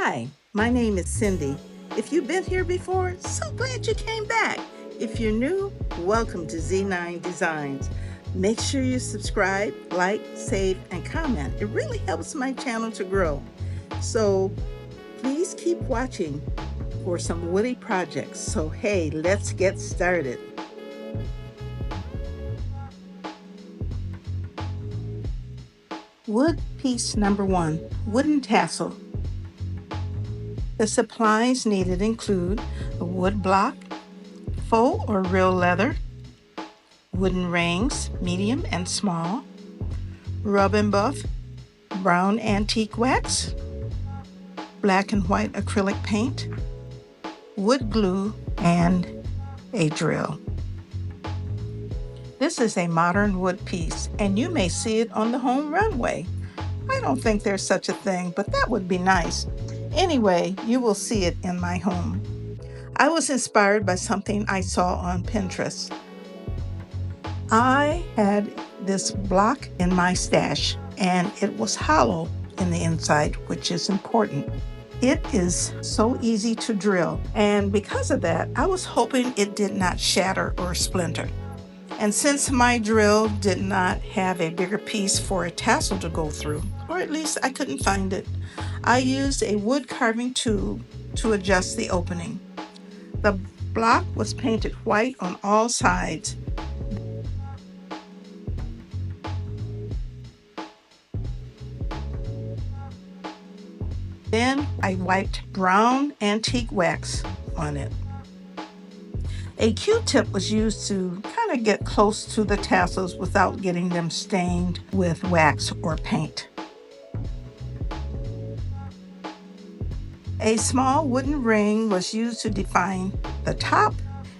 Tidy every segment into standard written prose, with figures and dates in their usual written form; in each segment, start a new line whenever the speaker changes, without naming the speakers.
Hi, my name is Cindy. If you've been here before, so glad you came back. If you're new, welcome to Z9 Designs. Make sure you subscribe, like, save, and comment. It really helps my channel to grow. So please keep watching for some woody projects. So hey, let's get started. Wood piece number 1, wooden tassel. The supplies needed include a wood block, faux or real leather, wooden rings, medium and small, rub and buff, brown antique wax, black and white acrylic paint, wood glue, and a drill. This is a modern wood piece, and you may see it on the home runway. I don't think there's such a thing, but that would be nice. Anyway, you will see it in my home. I was inspired by something I saw on Pinterest. I had this block in my stash, and it was hollow in the inside, which is important. It is so easy to drill, and because of that, I was hoping it did not shatter or splinter. And since my drill did not have a bigger piece for a tassel to go through, or at least I couldn't find it, I used a wood carving tool to adjust the opening. The block was painted white on all sides. Then I wiped brown antique wax on it. A Q-tip was used to kind of get close to the tassels without getting them stained with wax or paint. A small wooden ring was used to define the top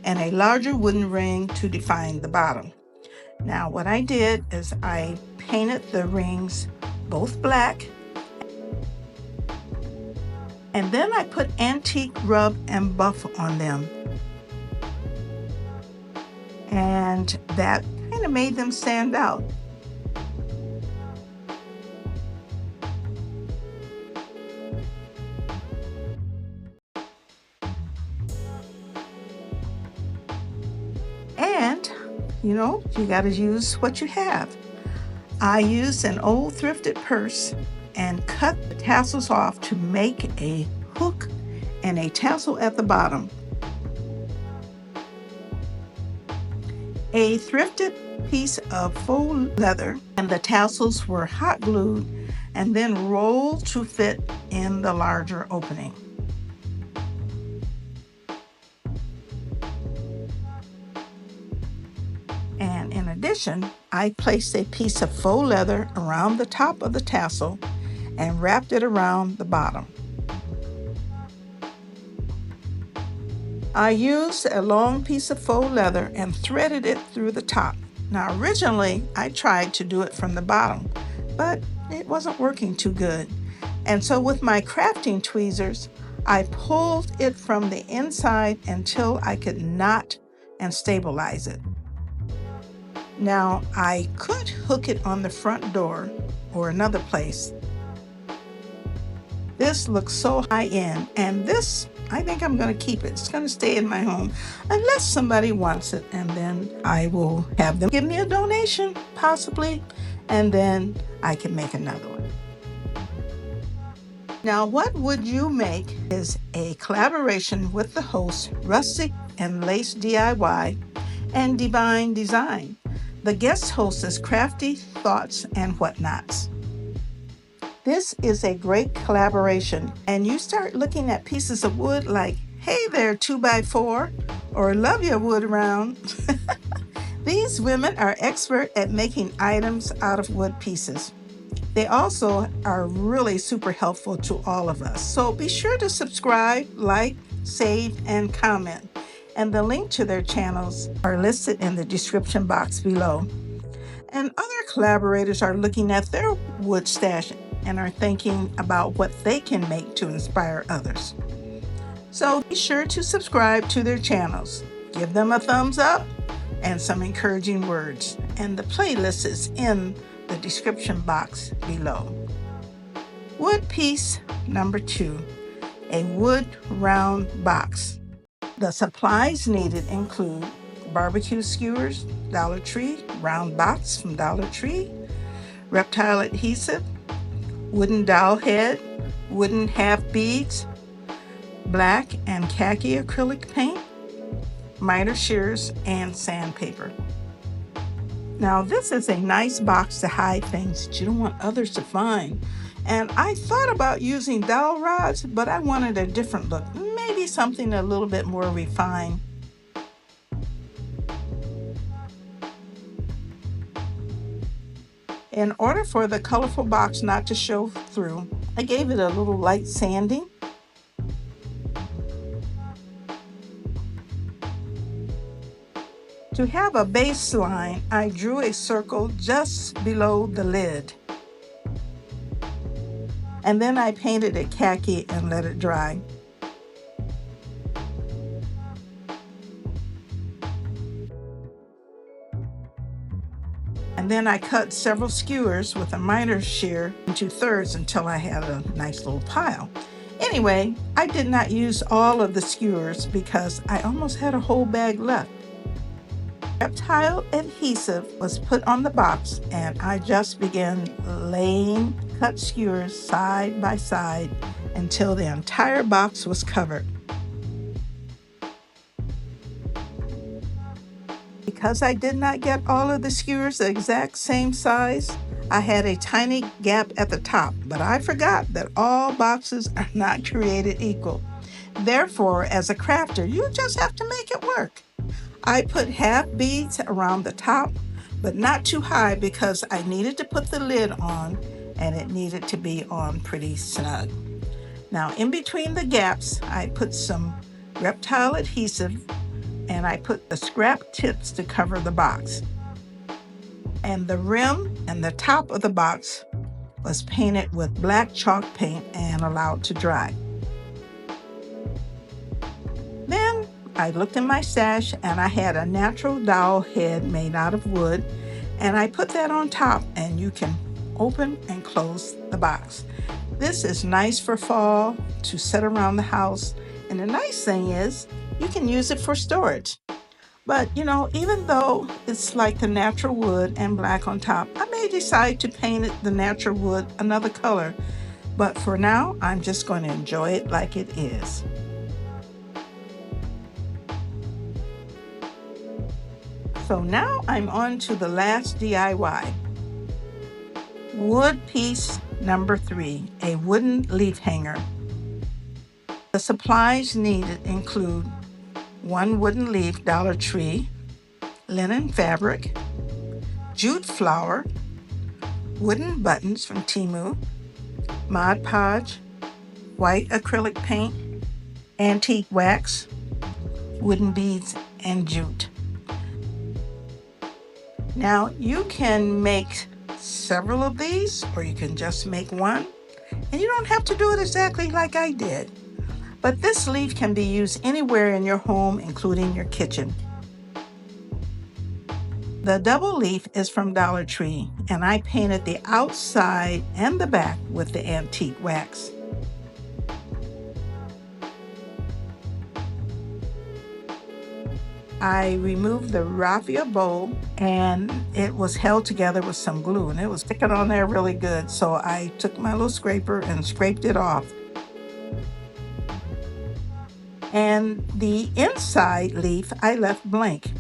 and a larger wooden ring to define the bottom. Now what I did is I painted the rings both black, and then I put antique rub and buff on them. And that kind of made them stand out. And, you got to use what you have. I used an old thrifted purse and cut the tassels off to make a hook and a tassel at the bottom. A thrifted piece of faux leather, and the tassels were hot glued and then rolled to fit in the larger opening. And in addition, I placed a piece of faux leather around the top of the tassel and wrapped it around the bottom. I used a long piece of faux leather and threaded it through the top. Now originally I tried to do it from the bottom, but it wasn't working too good. And so with my crafting tweezers, I pulled it from the inside until I could knot and stabilize it. Now I could hook it on the front door or another place. This looks so high-end, and this, I think I'm going to keep it. It's going to stay in my home unless somebody wants it, and then I will have them give me a donation, possibly, and then I can make another one. Now, what would you make is a collaboration with the host, Rustic and Lace DIY, and Divine Design. The guest host is Crafty Thoughts and Whatnots. This is a great collaboration, and you start looking at pieces of wood like, hey there, 2x4, or love your wood round. These women are expert at making items out of wood pieces. They also are really super helpful to all of us. So be sure to subscribe, like, save, and comment. And the link to their channels are listed in the description box below. And other collaborators are looking at their wood stash and are thinking about what they can make to inspire others. So be sure to subscribe to their channels. Give them a thumbs up and some encouraging words. And the playlist is in the description box below. Wood piece number 2. a wood round box. The supplies needed include barbecue skewers, Dollar Tree, round box from Dollar Tree, reptile adhesive, wooden dowel head, wooden half beads, black and khaki acrylic paint, miter shears, and sandpaper. Now, this is a nice box to hide things that you don't want others to find. And I thought about using dowel rods, but I wanted a different look, maybe something a little bit more refined. In order for the colorful box not to show through, I gave it a little light sanding. To have a baseline, I drew a circle just below the lid. And then I painted it khaki and let it dry. And then I cut several skewers with a miter shear into thirds until I had a nice little pile. Anyway, I did not use all of the skewers because I almost had a whole bag left. Reptile adhesive was put on the box and I just began laying cut skewers side by side until the entire box was covered. Because I did not get all of the skewers the exact same size, I had a tiny gap at the top, but I forgot that all boxes are not created equal. Therefore, as a crafter, you just have to make it work. I put half beads around the top, but not too high because I needed to put the lid on and it needed to be on pretty snug. Now, in between the gaps, I put some reptile adhesive and I put the scrap tips to cover the box. And the rim and the top of the box was painted with black chalk paint and allowed to dry. Then I looked in my stash and I had a natural dowel head made out of wood, and I put that on top and you can open and close the box. This is nice for fall to set around the house, and the nice thing is you can use it for storage. But even though it's like the natural wood and black on top, I may decide to paint it the natural wood another color. But for now, I'm just going to enjoy it like it is. So now I'm on to the last DIY. Wood piece number 3, a wooden leaf hanger. The supplies needed include 1 wooden leaf, Dollar Tree, linen fabric, jute flower, wooden buttons from Temu, Mod Podge, white acrylic paint, antique wax, wooden beads, and jute. Now you can make several of these, or you can just make one, and you don't have to do it exactly like I did. But this leaf can be used anywhere in your home, including your kitchen. The double leaf is from Dollar Tree, and I painted the outside and the back with the antique wax. I removed the raffia bowl and it was held together with some glue, and it was sticking on there really good. So I took my little scraper and scraped it off. And the inside leaf I left blank,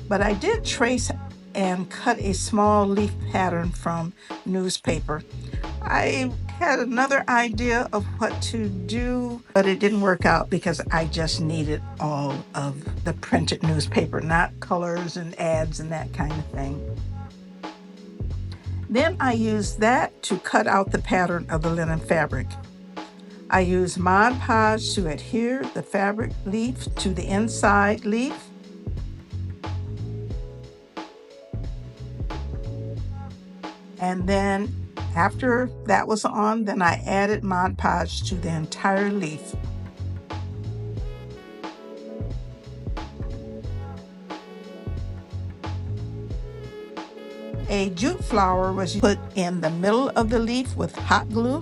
but I did trace and cut a small leaf pattern from newspaper. I had another idea of what to do, but it didn't work out because I just needed all of the printed newspaper, not colors and ads and that kind of thing. Then I used that to cut out the pattern of the linen fabric. I used Mod Podge to adhere the fabric leaf to the inside leaf. And then after that was on, then I added Mod Podge to the entire leaf. A jute flower was put in the middle of the leaf with hot glue.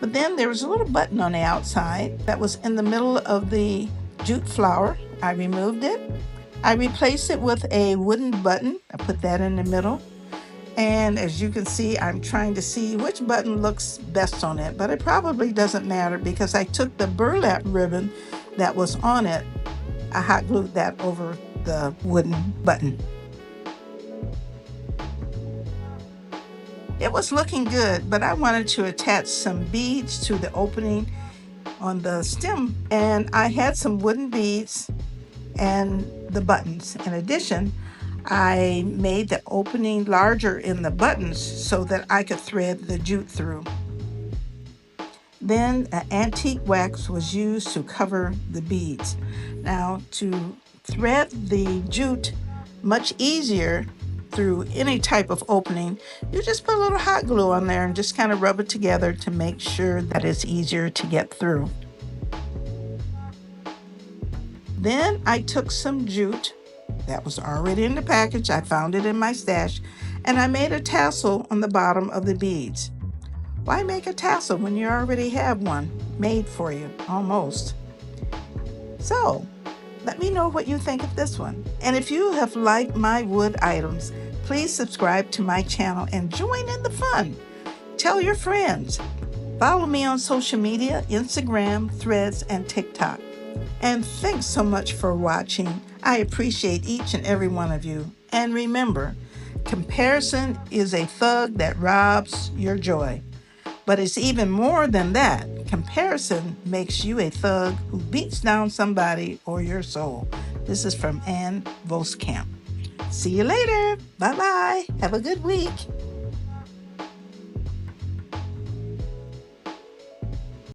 But then there was a little button on the outside that was in the middle of the jute flower. I removed it. I replaced it with a wooden button. I put that in the middle. And as you can see, I'm trying to see which button looks best on it, but it probably doesn't matter because I took the burlap ribbon that was on it. I hot glued that over the wooden button. It was looking good, but I wanted to attach some beads to the opening on the stem, and I had some wooden beads and the buttons. In addition, I made the opening larger in the buttons so that I could thread the jute through. Then antique wax was used to cover the beads. Now, to thread the jute much easier through any type of opening, you just put a little hot glue on there and just kind of rub it together to make sure that it's easier to get through. Then I took some jute that was already in the package. I found it in my stash, and I made a tassel on the bottom of the beads. Why make a tassel when you already have one made for you, almost? So, let me know what you think of this one. And if you have liked my wood items, please subscribe to my channel and join in the fun. Tell your friends. Follow me on social media, Instagram, Threads, and TikTok. And thanks so much for watching. I appreciate each and every one of you. And remember, comparison is a thug that robs your joy. But it's even more than that. Comparison makes you a thug who beats down somebody or your soul. This is from Ann Voskamp. See you later. Bye-bye. Have a good week.